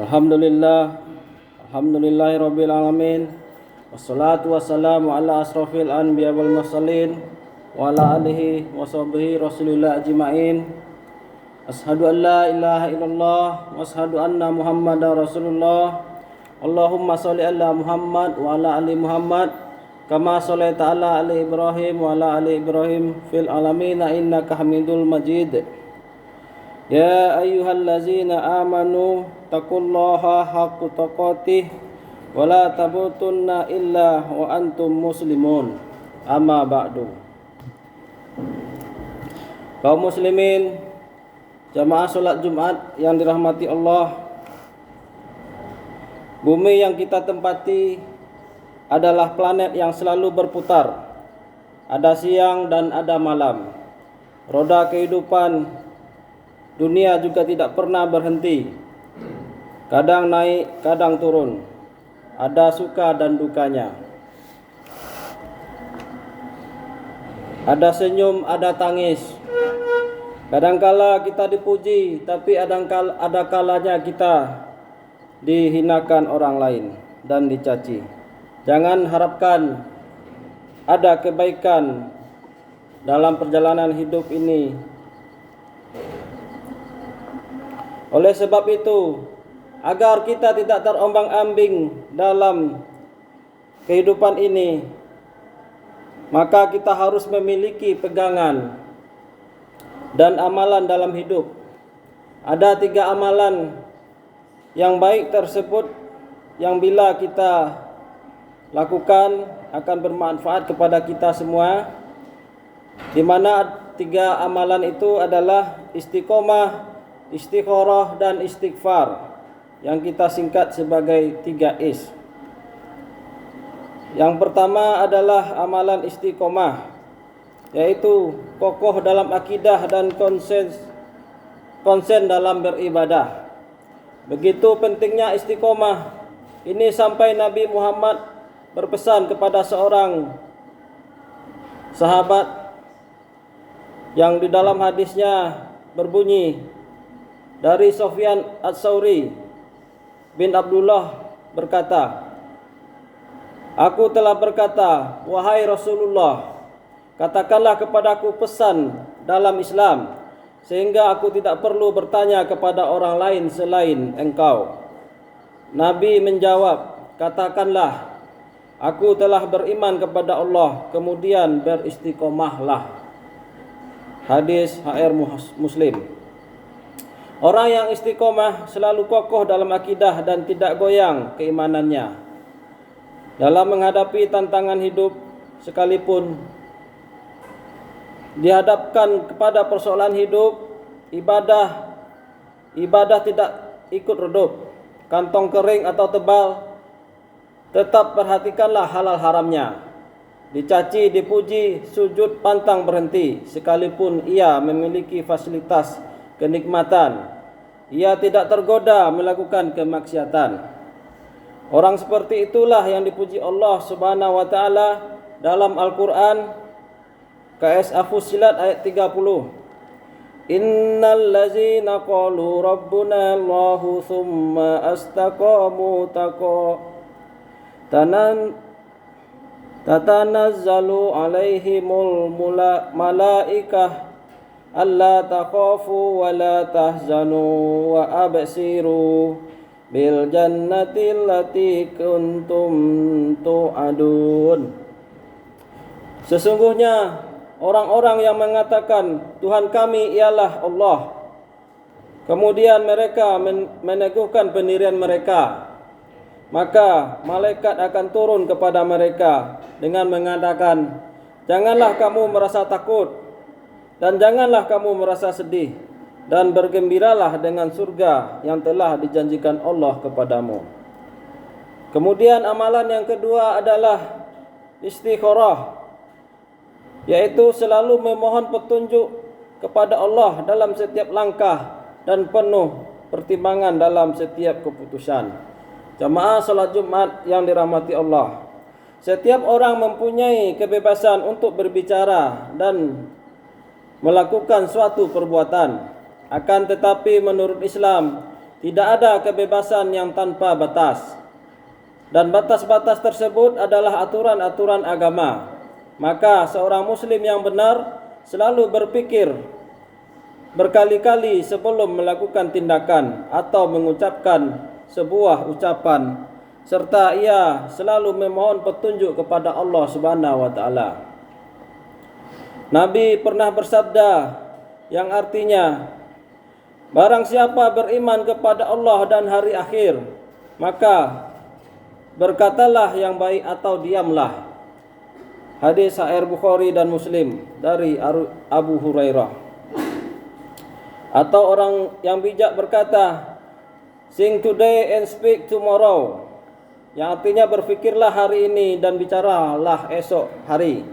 Alhamdulillah, alhamdulillahirabbil alamin. Wassalatu wassalamu ala asrofil anbiya wal mursalin wa ala alihi wa sahbihi rasulillah ajma'in. Ashhadu an la ilaha illallah wa ashhadu anna Muhammadar Rasulullah. Allahumma shalli ala Muhammad wa ala ali Muhammad kama shallaita ala ali Ibrahim wa ala ali Ibrahim fil alamin innaka Hamidul Majid. Ya ayyuhallazina amanu taqullaha haqqa tuqatih wa la tamutunna illa wa antum muslimun. Amma ba'du. Kaum muslimin, jamaah salat Jumat yang dirahmati Allah, bumi yang kita tempati adalah planet yang selalu berputar. Ada siang dan ada malam. Roda kehidupan dunia juga tidak pernah berhenti. Kadang naik, kadang turun. Ada suka dan dukanya. Ada senyum, ada tangis. Kadangkala kita dipuji, tapi ada kalanya kita dihinakan orang lain dan dicaci. Jangan harapkan ada kebaikan dalam perjalanan hidup ini. Oleh sebab itu, agar kita tidak terombang-ambing dalam kehidupan ini, maka kita harus memiliki pegangan dan amalan dalam hidup. Ada 3 amalan yang baik tersebut yang bila kita lakukan akan bermanfaat kepada kita semua, di mana 3 amalan itu adalah istiqomah, istikharah dan istighfar, yang kita singkat sebagai 3Is. Yang pertama adalah amalan istiqomah, yaitu kokoh dalam akidah dan konsen dalam beribadah. Begitu pentingnya istiqomah ini sampai Nabi Muhammad berpesan kepada seorang sahabat yang di dalam hadisnya berbunyi dari Sufyan Ats-Tsauri bin Abdullah berkata, "Aku telah berkata, wahai Rasulullah, katakanlah kepadaku pesan dalam Islam, sehingga aku tidak perlu bertanya kepada orang lain selain engkau." Nabi menjawab, "Katakanlah, aku telah beriman kepada Allah, kemudian beristiqomahlah." Hadis HR Muslim. Orang yang istiqomah selalu kokoh dalam akidah dan tidak goyang keimanannya. Dalam menghadapi tantangan hidup, sekalipun dihadapkan kepada persoalan hidup, ibadah tidak ikut redup, kantong kering atau tebal, tetap perhatikanlah halal haramnya. Dicaci, dipuji, sujud pantang berhenti, sekalipun ia memiliki fasilitas kenikmatan, ia tidak tergoda melakukan kemaksiatan. Orang seperti itulah yang dipuji Allah Subhanahu wa taala dalam Al-Qur'an, KS Fussilat ayat 30. Innal ladzina qalu rabbuna Allahu tsumma astaqamu tatanazzalu alaihimul malaikah alla takhafu wa la tahzanu wa absiru bil jannati allati kuntum tu'adun. Sesungguhnya orang-orang yang mengatakan Tuhan kami ialah Allah, kemudian mereka meneguhkan pendirian mereka, maka malaikat akan turun kepada mereka dengan mengatakan, janganlah kamu merasa takut dan janganlah kamu merasa sedih, dan bergembiralah dengan surga yang telah dijanjikan Allah kepadamu. Kemudian amalan yang kedua adalah istikharah, yaitu selalu memohon petunjuk kepada Allah dalam setiap langkah dan penuh pertimbangan dalam setiap keputusan. Jamaah salat Jumat yang dirahmati Allah, setiap orang mempunyai kebebasan untuk berbicara dan melakukan suatu perbuatan. Akan tetapi menurut Islam, Tidak ada kebebasan yang tanpa batas. Dan batas-batas tersebut adalah aturan-aturan agama. Maka seorang muslim yang benar selalu berpikir berkali-kali sebelum melakukan tindakan atau mengucapkan sebuah ucapan, serta ia selalu memohon petunjuk kepada Allah Subhanahu wa taala. Nabi pernah bersabda yang artinya, barang siapa beriman kepada Allah dan hari akhir, maka berkatalah yang baik atau diamlah. Hadis sahih Bukhari dan Muslim dari Abu Hurairah. Atau orang yang bijak berkata, sing today and speak tomorrow, yang artinya berfikirlah hari ini dan bicaralah esok hari.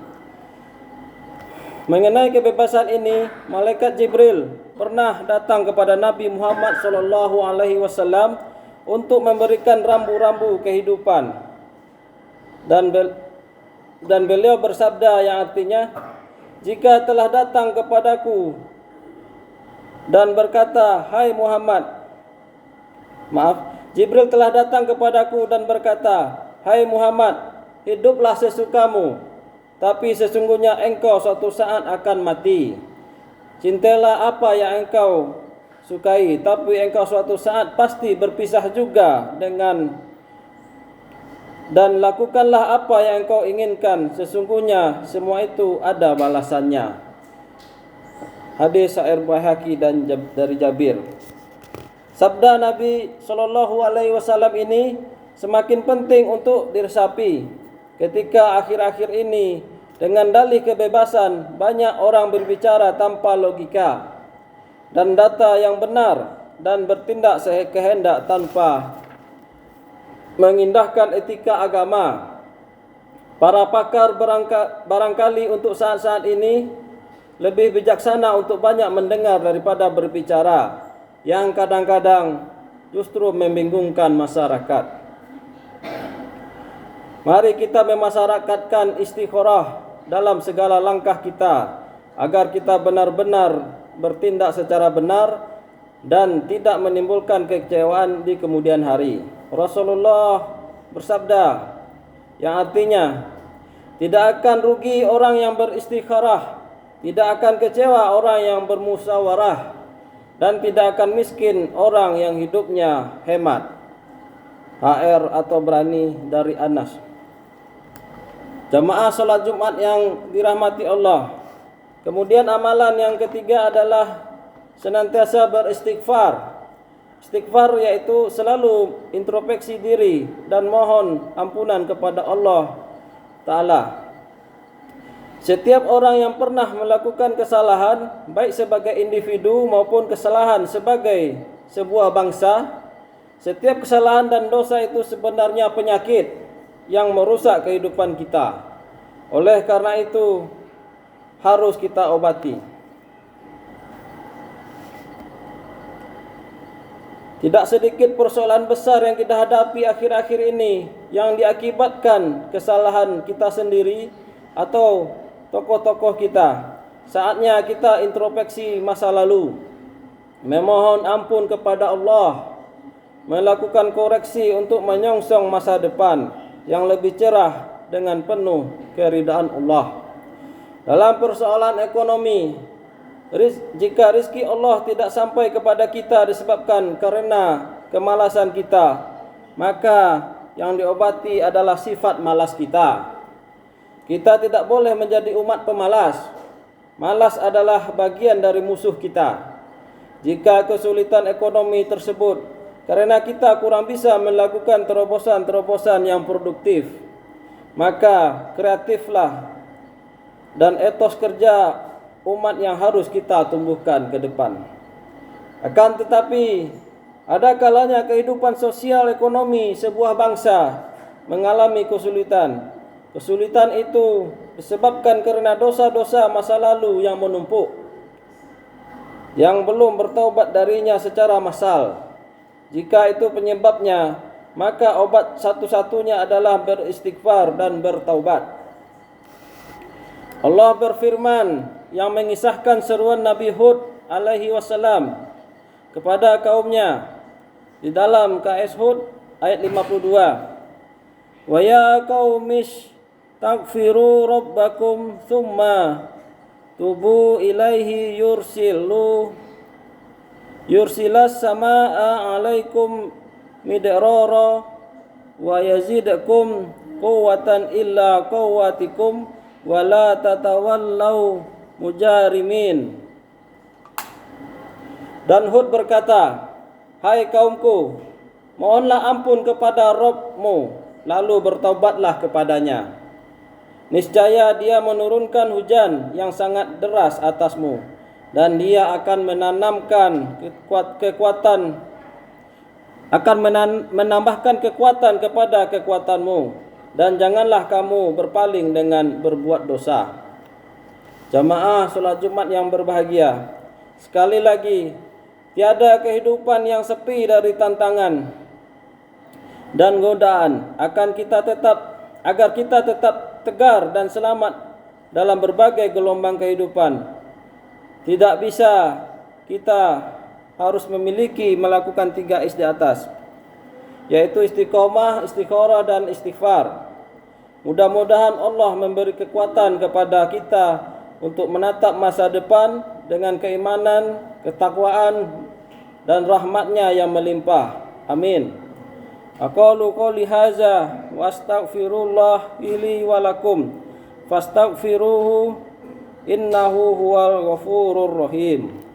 Mengenai kebebasan ini, malaikat Jibril pernah datang kepada Nabi Muhammad SAW untuk memberikan rambu-rambu kehidupan. Dan beliau bersabda yang artinya, jika telah datang kepadaku dan berkata, hai Muhammad, Jibril telah datang kepadaku dan berkata, hai Muhammad, hiduplah sesukamu, tapi sesungguhnya engkau suatu saat akan mati. Cintailah apa yang engkau sukai, tapi engkau suatu saat pasti berpisah juga dengan, dan lakukanlah apa yang engkau inginkan, sesungguhnya semua itu ada balasannya. Hadis sahih Baihaqi dan dari Jabir. Sabda Nabi SAW ini semakin penting untuk diresapi ketika akhir-akhir ini. Dengan dalih kebebasan, banyak orang berbicara tanpa logika dan data yang benar dan bertindak sekehendak tanpa mengindahkan etika agama. Para pakar barangkali untuk saat-saat ini lebih bijaksana untuk banyak mendengar daripada berbicara, yang kadang-kadang justru membingungkan masyarakat. Mari kita memasyarakatkan istikharah dalam segala langkah kita, agar kita benar-benar bertindak secara benar dan tidak menimbulkan kekecewaan di kemudian hari. Rasulullah bersabda yang artinya, tidak akan rugi orang yang beristikharah, tidak akan kecewa orang yang bermusyawarah, dan tidak akan miskin orang yang hidupnya hemat. HR atau berani dari Anas. Jamaah salat Jumat yang dirahmati Allah. Kemudian amalan yang ketiga adalah senantiasa beristighfar. Istighfar yaitu selalu introspeksi diri dan mohon ampunan kepada Allah Ta'ala. Setiap orang yang pernah melakukan kesalahan, baik sebagai individu maupun kesalahan sebagai sebuah bangsa, setiap kesalahan dan dosa itu sebenarnya penyakit yang merusak kehidupan kita. Oleh karena itu harus kita obati. Tidak sedikit persoalan besar yang kita hadapi akhir-akhir ini yang diakibatkan kesalahan kita sendiri atau tokoh-tokoh kita. Saatnya kita introspeksi masa lalu, memohon ampun kepada Allah, melakukan koreksi untuk menyongsong masa depan yang lebih cerah dengan penuh keridaan Allah. Dalam persoalan ekonomi, jika rizki Allah tidak sampai kepada kita disebabkan karena kemalasan kita, maka yang diobati adalah sifat malas kita. Kita tidak boleh menjadi umat pemalas. Malas adalah bagian dari musuh kita. Jika kesulitan ekonomi tersebut karena kita kurang bisa melakukan terobosan-terobosan yang produktif, maka kreatiflah dan etos kerja umat yang harus kita tumbuhkan ke depan. Akan tetapi, ada kalanya kehidupan sosial ekonomi sebuah bangsa mengalami kesulitan. Kesulitan itu disebabkan karena dosa-dosa masa lalu yang menumpuk, yang belum bertaubat darinya secara massal. Jika itu penyebabnya, maka obat satu-satunya adalah beristighfar dan bertaubat. Allah berfirman yang mengisahkan seruan Nabi Hud alaihi wasallam kepada kaumnya, di dalam KS Hud ayat 52. Wa ya qaumish taghfiru rabbakum thumma tubu ilaihi yursilas samaa alaikum midrara wa yazidkum quwwatan illa quwwatikum wa la tatawallau mujarimin. Dan Hud berkata, hai kaumku, mohonlah ampun kepada Rabb-mu, lalu bertaubatlah kepadanya. Niscaya dia menurunkan hujan yang sangat deras atasmu, dan dia akan menanamkan menambahkan kekuatan kepada kekuatanmu, dan janganlah kamu berpaling dengan berbuat dosa. Jamaah solat Jumat yang berbahagia, sekali lagi, tiada kehidupan yang sepi dari tantangan dan godaan agar kita tetap tegar dan selamat dalam berbagai gelombang kehidupan. Tidak bisa kita harus melakukan 3 di atas, yaitu istiqomah, istikharah dan istighfar. Mudah-mudahan Allah memberi kekuatan kepada kita untuk menatap masa depan dengan keimanan, ketakwaan dan rahmatnya yang melimpah. Amin. Aqulu qouli hadza wa astaghfirullah li wa lakum fastaghfiruhu innahu huwal ghafurur rahim.